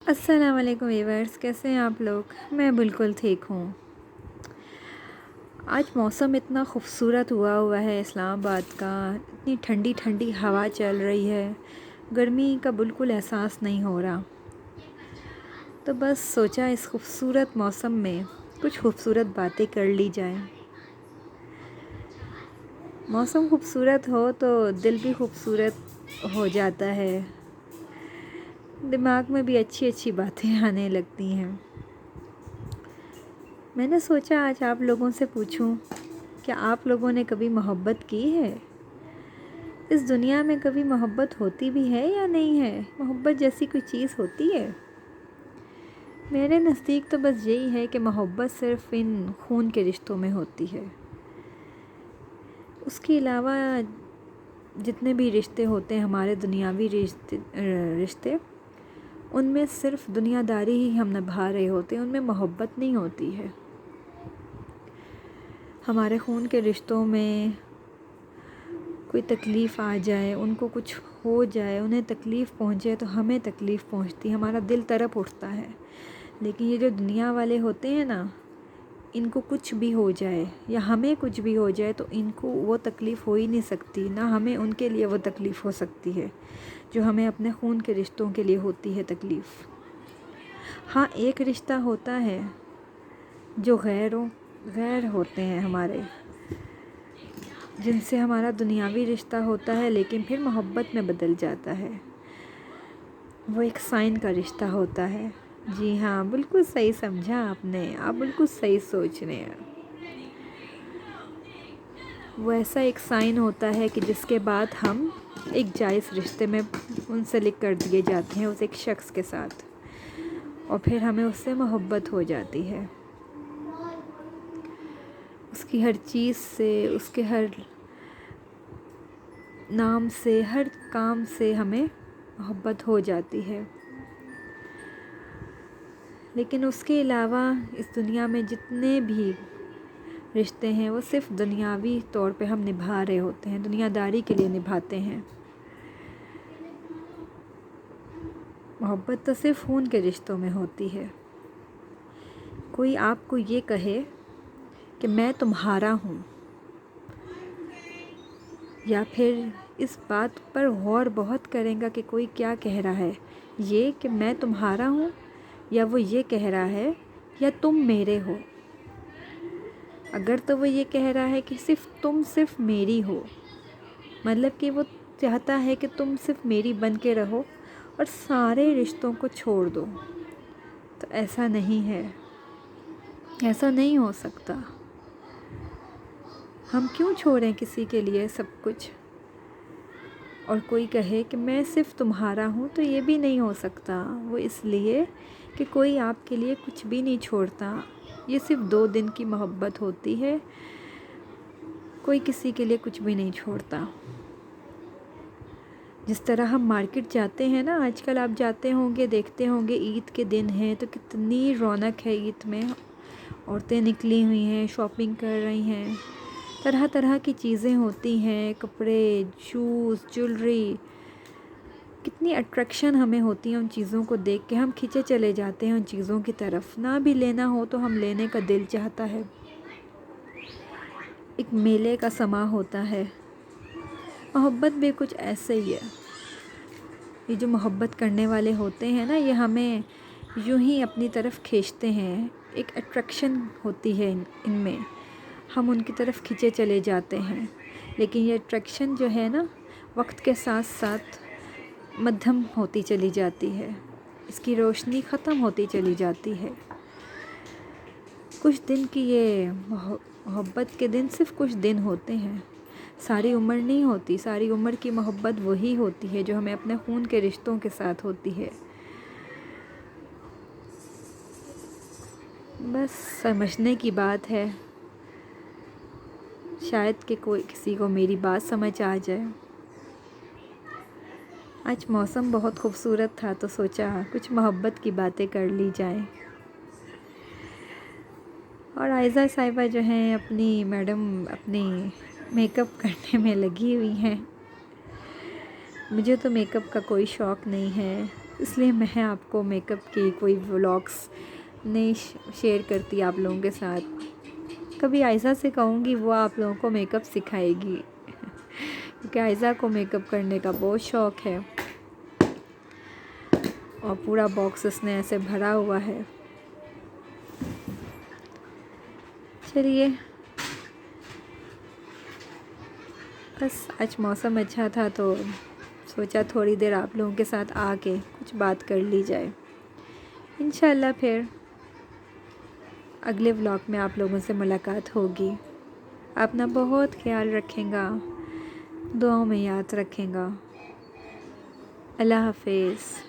السلام علیکم ویورز، کیسے ہیں آپ لوگ؟ میں بالکل ٹھیک ہوں۔ آج موسم اتنا خوبصورت ہوا ہے اسلام آباد کا، اتنی ٹھنڈی ٹھنڈی ہوا چل رہی ہے، گرمی کا بالکل احساس نہیں ہو رہا۔ تو بس سوچا اس خوبصورت موسم میں کچھ خوبصورت باتیں کر لی جائیں۔ موسم خوبصورت ہو تو دل بھی خوبصورت ہو جاتا ہے، دماغ میں بھی اچھی اچھی باتیں آنے لگتی ہیں۔ میں نے سوچا آج آپ لوگوں سے پوچھوں، کیا آپ لوگوں نے کبھی محبت کی ہے؟ اس دنیا میں کبھی محبت ہوتی بھی ہے یا نہیں ہے؟ محبت جیسی کوئی چیز ہوتی ہے؟ میرے نزدیک تو بس یہی ہے کہ محبت صرف ان خون کے رشتوں میں ہوتی ہے۔ اس کے علاوہ جتنے بھی رشتے ہوتے ہیں، ہمارے دنیاوی رشتے، ان میں صرف دنیا داری ہی ہم نبھا رہے ہوتے ہیں، ان میں محبت نہیں ہوتی ہے۔ ہمارے خون کے رشتوں میں کوئی تکلیف آ جائے، ان کو کچھ ہو جائے، انہیں تکلیف پہنچے تو ہمیں تکلیف پہنچتی، ہمارا دل تڑپ اٹھتا ہے۔ لیکن یہ جو دنیا والے ہوتے ہیں نا، ان کو کچھ بھی ہو جائے یا ہمیں کچھ بھی ہو جائے تو ان کو وہ تکلیف ہو ہی نہیں سکتی، نہ ہمیں ان کے لیے وہ تکلیف ہو سکتی ہے جو ہمیں اپنے خون کے رشتوں کے لیے ہوتی ہے تکلیف۔ ہاں، ایک رشتہ ہوتا ہے جو غیر ہوتے ہیں ہمارے، جن سے ہمارا دنیاوی رشتہ ہوتا ہے لیکن پھر محبت میں بدل جاتا ہے۔ وہ ایک سائن کا رشتہ ہوتا ہے۔ جی ہاں، بالکل صحیح سمجھا آپ نے، آپ بالکل صحیح سوچ رہے ہیں۔ وہ ایسا ایک سائن ہوتا ہے کہ جس کے بعد ہم ایک جائز رشتے میں منسلک کر دیے جاتے ہیں اس ایک شخص کے ساتھ، اور پھر ہمیں اس سے محبت ہو جاتی ہے۔ اس کی ہر چیز سے، اس کے ہر نام سے، ہر کام سے ہمیں محبت ہو جاتی ہے۔ لیکن اس کے علاوہ اس دنیا میں جتنے بھی رشتے ہیں وہ صرف دنیاوی طور پہ ہم نبھا رہے ہوتے ہیں، دنیا داری کے لیے نبھاتے ہیں۔ محبت تو صرف خون کے رشتوں میں ہوتی ہے۔ کوئی آپ کو یہ کہے کہ میں تمہارا ہوں، یا پھر اس بات پر غور بہت کریں گا کہ کوئی کیا کہہ رہا ہے، یہ کہ میں تمہارا ہوں، یا وہ یہ کہہ رہا ہے یا تم میرے ہو۔ اگر تو وہ یہ کہہ رہا ہے کہ صرف میری ہو، مطلب کہ وہ چاہتا ہے کہ تم صرف میری بن کے رہو اور سارے رشتوں کو چھوڑ دو، تو ایسا نہیں ہے، ایسا نہیں ہو سکتا۔ ہم کیوں چھوڑیں کسی کے لیے سب کچھ؟ اور کوئی کہے کہ میں صرف تمہارا ہوں، تو یہ بھی نہیں ہو سکتا۔ وہ اس لیے کہ کوئی آپ کے لیے کچھ بھی نہیں چھوڑتا، یہ صرف 2 دن کی محبت ہوتی ہے، کوئی کسی کے لیے کچھ بھی نہیں چھوڑتا۔ جس طرح ہم مارکیٹ جاتے ہیں نا، آج کل آپ جاتے ہوں گے، دیکھتے ہوں گے، عید کے دن ہیں تو کتنی رونق ہے عید میں، عورتیں نکلی ہوئی ہیں، شاپنگ کر رہی ہیں، طرح طرح کی چیزیں ہوتی ہیں، کپڑے، شوز، جولری، کتنی اٹریکشن ہمیں ہوتی ہے ان چیزوں کو دیکھ کے، ہم کھینچے چلے جاتے ہیں ان چیزوں کی طرف، نہ بھی لینا ہو تو ہم لینے کا دل چاہتا ہے۔ ایک میلے کا سما ہوتا ہے۔ محبت بھی کچھ ایسے ہی ہے۔ یہ جو محبت کرنے والے ہوتے ہیں نا، یہ ہمیں یوں ہی اپنی طرف کھینچتے ہیں، ایک اٹریکشن ہوتی ہے ان میں، ہم ان کی طرف کھینچے چلے جاتے ہیں۔ لیکن یہ اٹریکشن جو ہے نا، وقت کے ساتھ ساتھ مدھم ہوتی چلی جاتی ہے، اس کی روشنی ختم ہوتی چلی جاتی ہے۔ کچھ دن کی یہ محبت کے دن صرف کچھ دن ہوتے ہیں، ساری عمر نہیں ہوتی۔ ساری عمر کی محبت وہی ہوتی ہے جو ہمیں اپنے خون کے رشتوں کے ساتھ ہوتی ہے۔ بس سمجھنے کی بات ہے، شاید کہ کوئی کسی کو میری بات سمجھ آ جائے۔ آج موسم بہت خوبصورت تھا تو سوچا کچھ محبت کی باتیں کر لی جائیں۔ اور عائزہ صاحبہ جو ہیں، اپنی میڈم اپنی میک اپ کرنے میں لگی ہوئی ہیں۔ مجھے تو میک اپ کا کوئی شوق نہیں ہے، اس لیے میں آپ کو میک اپ کی کوئی ولاگس نہیں شیئر کرتی آپ لوگوں کے ساتھ. کبھی عائزہ سے کہوں گی وہ آپ لوگوں کو میک اپ سکھائے گی کیونکہ عائزہ کو میک اپ کرنے کا بہت شوق ہے اور پورا باکس اس نے ایسے بھرا ہوا ہے. چلیے بس آج موسم اچھا تھا تو سوچا تھوڑی دیر آپ لوگوں کے ساتھ آ کے کچھ بات کر لی جائے. انشاءاللہ پھر اگلے ولاگ میں آپ لوگوں سے ملاقات ہوگی. اپنا بہت خیال رکھیں گا, دعاؤں میں یاد رکھیں گا. اللہ حافظ.